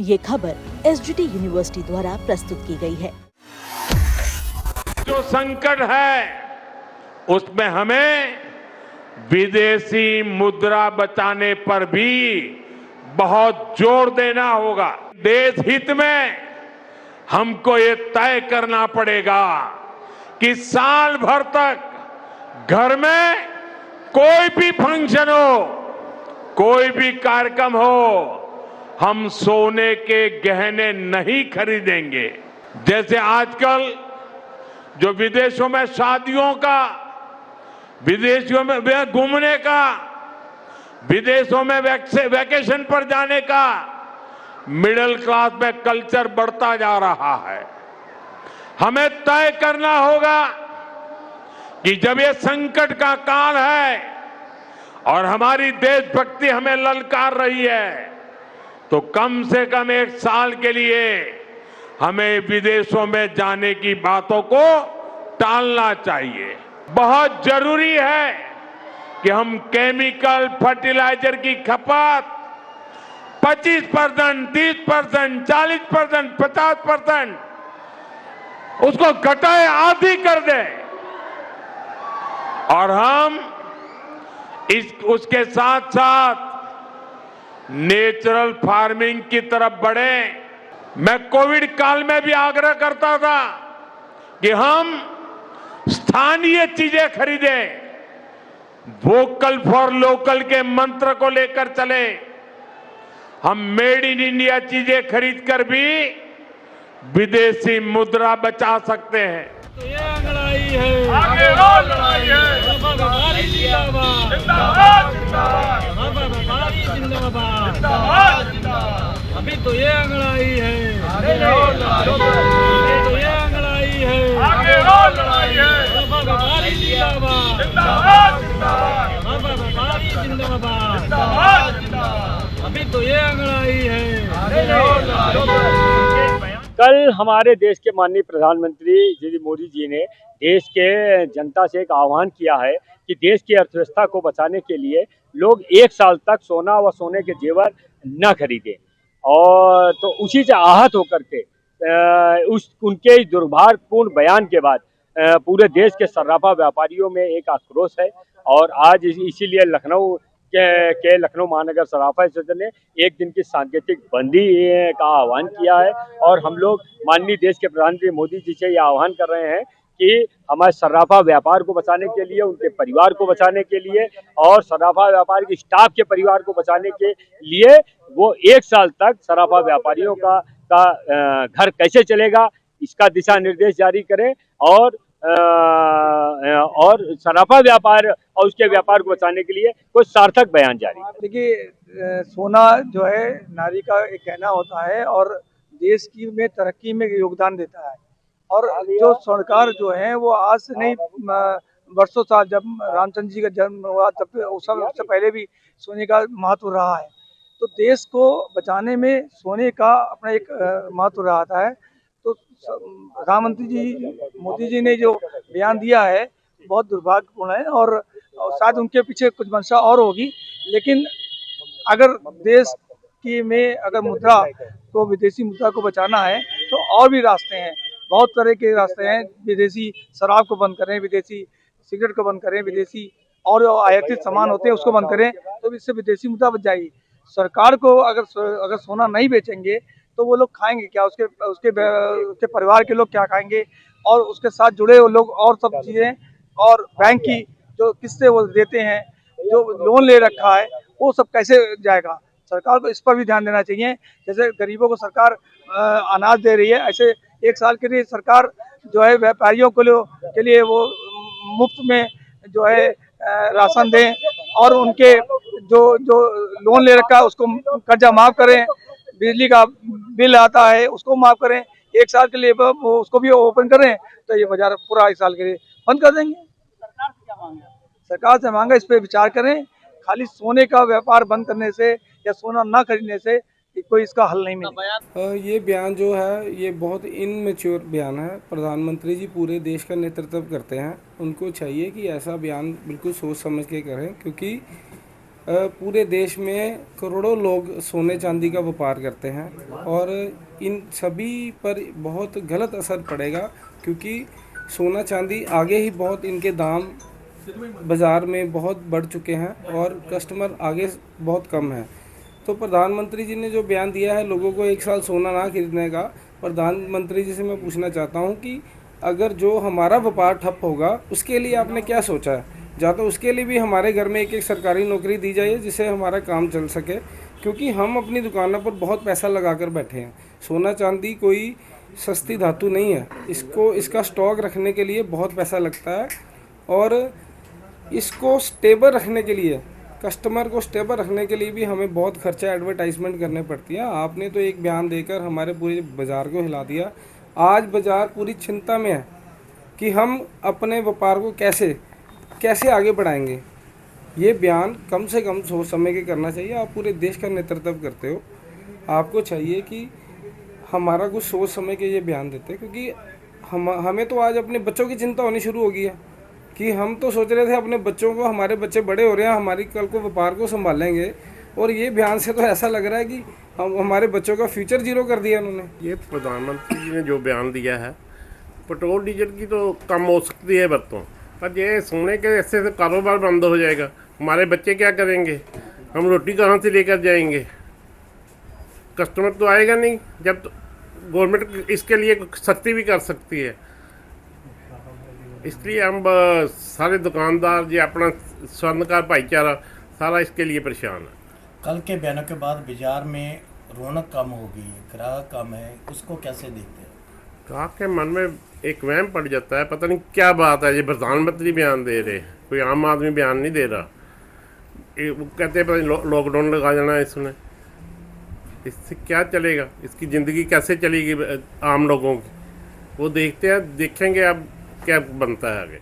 ये खबर SGT university द्वारा प्रस्तुत की गई है। जो संकट है उसमें हमें विदेशी मुद्रा बचाने पर भी बहुत जोर देना होगा। देश हित में हमको ये तय करना पड़ेगा कि साल भर तक घर में कोई भी फंक्शन हो, कोई भी कार्यक्रम हो, हम सोने के गहने नहीं खरीदेंगे। जैसे आजकल जो विदेशों में शादियों का, विदेशों में घूमने का, विदेशों में वैकेशन पर जाने का मिडिल क्लास में कल्चर बढ़ता जा रहा है। हमें तय करना होगा कि जब ये संकट का काल है और हमारी देशभक्ति हमें ललकार रही है, तो कम से कम एक साल के लिए हमें विदेशों में जाने की बातों को टालना चाहिए। बहुत जरूरी है कि हम केमिकल फर्टिलाइजर की खपत 25%, 30%, 40%, 50% उसको घटाए, आधी कर दें और हम उसके साथ साथ नेचुरल फार्मिंग की तरफ बढ़े। मैं कोविड काल में भी आग्रह करता था कि हम स्थानीय चीजें खरीदें, वोकल फॉर लोकल के मंत्र को लेकर चले। हम मेड इन इंडिया चीजें खरीदकर भी विदेशी मुद्रा बचा सकते हैं। तो ये लड़ाई है, आगे और लड़ाई है, व्यापारी जिंदाबाद, जिंदाबाद जिंदाबाद, व्यापारी जिंदाबाद, जिंदाबाद जिंदाबाद। अभी तो ये लड़ाई है, आगे और लड़ाई है, तो ये लड़ाई है, आगे और लड़ाई है, व्यापारी जिंदाबाद, जिंदाबाद जिंदाबाद, व्यापारी जिंदाबाद, जिंदाबाद जिंदाबाद। अभी तो ये लड़ाई है, आगे और लड़ाई है। कल हमारे देश के माननीय प्रधानमंत्री श्री मोदी जी ने देश के जनता से एक आह्वान किया है कि देश की अर्थव्यवस्था को बचाने के लिए लोग एक साल तक सोना व सोने के जेवर न खरीदें। और तो उसी से आहत होकर के उनके इस दुर्भाग्यपूर्ण बयान के बाद पूरे देश के सर्राफा व्यापारियों में एक आक्रोश है। और आज इसीलिए लखनऊ महानगर सर्राफा एसोसिएशन ने एक दिन की सांकेतिक बंदी का आह्वान किया है। और हम लोग माननीय देश के प्रधानमंत्री मोदी जी से ये आह्वान कर रहे हैं कि हमारे सर्राफा व्यापार को बचाने के लिए, उनके परिवार को बचाने के लिए और सर्राफा व्यापार के स्टाफ के परिवार को बचाने के लिए वो एक साल तक सर्राफा व्यापारियों का घर कैसे चलेगा इसका दिशा निर्देश जारी करें और सर्राफा व्यापार और उसके व्यापार को बचाने के लिए कोई सार्थक बयान जारी। देखिए, सोना जो है नारी का एक गहना होता है और देश की में तरक्की में योगदान देता है। और जो सरकार जो है वो आज से नहीं, वर्षों साल, जब रामचंद्र जी का जन्म हुआ तब उससे पहले भी सोने का महत्व रहा है। तो देश को बचाने में सोने का अपना एक महत्व रहा है। तो प्रधानमंत्री जी मोदी जी ने जो बयान दिया है बहुत दुर्भाग्यपूर्ण है और शायद उनके पीछे कुछ मंशा और होगी। लेकिन अगर देश की में अगर मुद्रा को, विदेशी मुद्रा को बचाना है तो और भी रास्ते हैं, बहुत तरह के रास्ते हैं। विदेशी शराब को बंद करें, विदेशी सिगरेट को बंद करें, विदेशी और आयातित सामान होते हैं उसको बंद करें, तो इससे विदेशी मुद्रा बच जाएगी। सरकार को अगर सोना नहीं बेचेंगे तो वो लोग खाएंगे क्या, उसके परिवार के लोग क्या खाएंगे, और उसके साथ जुड़े हुए लोग और सब चीज़ें, और बैंक की जो किस्तें वो देते हैं, जो लोन ले रखा है, वो सब कैसे जाएगा। सरकार को इस पर भी ध्यान देना चाहिए। जैसे गरीबों को सरकार अनाज दे रही है, ऐसे एक साल के लिए सरकार जो है व्यापारियों के लिए वो मुफ्त में जो है राशन दें और उनके जो लोन ले रखा है उसको कर्जा माफ़ करें, बिजली का बिल आता है उसको माफ़ करें, एक साल के लिए उसको भी ओपन करें, तो ये बाजार पूरा एक साल के लिए बंद कर देंगे। सरकार से मांगा इस पर विचार करें। खाली सोने का व्यापार बंद करने से या सोना ना खरीदने से कोई इसका हल नहीं मिलेगा। ये बयान जो है ये बहुत इनमेच्योर बयान है। प्रधानमंत्री जी पूरे देश का नेतृत्व करते हैं, उनको चाहिए कि ऐसा बयान बिल्कुल सोच समझ के करें, क्योंकि पूरे देश में करोड़ों लोग सोने चांदी का व्यापार करते हैं और इन सभी पर बहुत गलत असर पड़ेगा, क्योंकि सोना चांदी आगे ही बहुत इनके दाम बाज़ार में बहुत बढ़ चुके हैं और कस्टमर आगे बहुत कम है। तो प्रधानमंत्री जी ने जो बयान दिया है लोगों को 1 साल सोना ना खरीदने का, प्रधानमंत्री जी से मैं पूछना चाहता हूं कि अगर जो हमारा व्यापार ठप होगा उसके लिए आपने क्या सोचा है? या तो उसके लिए भी हमारे घर में एक सरकारी नौकरी दी जाए जिससे हमारा काम चल सके, क्योंकि हम अपनी दुकानों पर बहुत पैसा लगा कर बैठे हैं। सोना चांदी कोई सस्ती धातु नहीं है, इसका स्टॉक रखने के लिए बहुत पैसा लगता है और इसको स्टेबल रखने के लिए, कस्टमर को स्टेबल रखने के लिए भी हमें बहुत खर्चा एडवर्टाइजमेंट करने पड़ती है। आपने तो एक बयान देकर हमारे पूरे बाज़ार को हिला दिया। आज बाज़ार पूरी चिंता में है कि हम अपने व्यापार को कैसे आगे बढ़ाएंगे। ये बयान कम से कम सोच समझ के करना चाहिए। आप पूरे देश का नेतृत्व करते हो, आपको चाहिए कि हमारा कुछ सोच समझ के ये बयान देते, क्योंकि हमें तो आज अपने बच्चों की चिंता होनी शुरू हो गई है कि हम तो सोच रहे थे अपने बच्चों को, हमारे बच्चे बड़े हो रहे हैं, हमारी कल को व्यापार को संभालेंगे, और ये बयान से तो ऐसा लग रहा है कि हमारे बच्चों का फ्यूचर जीरो कर दिया उन्होंने। ये प्रधानमंत्री जी ने जो बयान दिया है, पेट्रोल डीजल की तो कम हो सकती है बरतों, पर ये सोने के ऐसे तो कारोबार बंद हो जाएगा। हमारे बच्चे क्या करेंगे? हम रोटी कहाँ से लेकर जाएंगे? कस्टमर तो आएगा नहीं जब तो गवर्नमेंट इसके लिए सख्ती भी कर सकती है। इसलिए हम सारे दुकानदार जी, अपना स्वर्णकार भाईचारा सारा इसके लिए परेशान है। कल के बयानों के बाद बाजार में रौनक कम हो गई है, ग्राहक कम है, उसको कैसे देखते हैं? ग्राहक के मन में एक वहम पड़ जाता है, पता नहीं क्या बात है, ये प्रधानमंत्री बयान दे रहे हैं, कोई आम आदमी बयान नहीं दे रहा। वो कहते हैं पता नहीं लॉकडाउन लगा जाना है इसने, इससे क्या चलेगा? इसकी ज़िंदगी कैसे चलेगी आम लोगों की? वो देखते हैं, देखेंगे अब क्या बनता है आगे।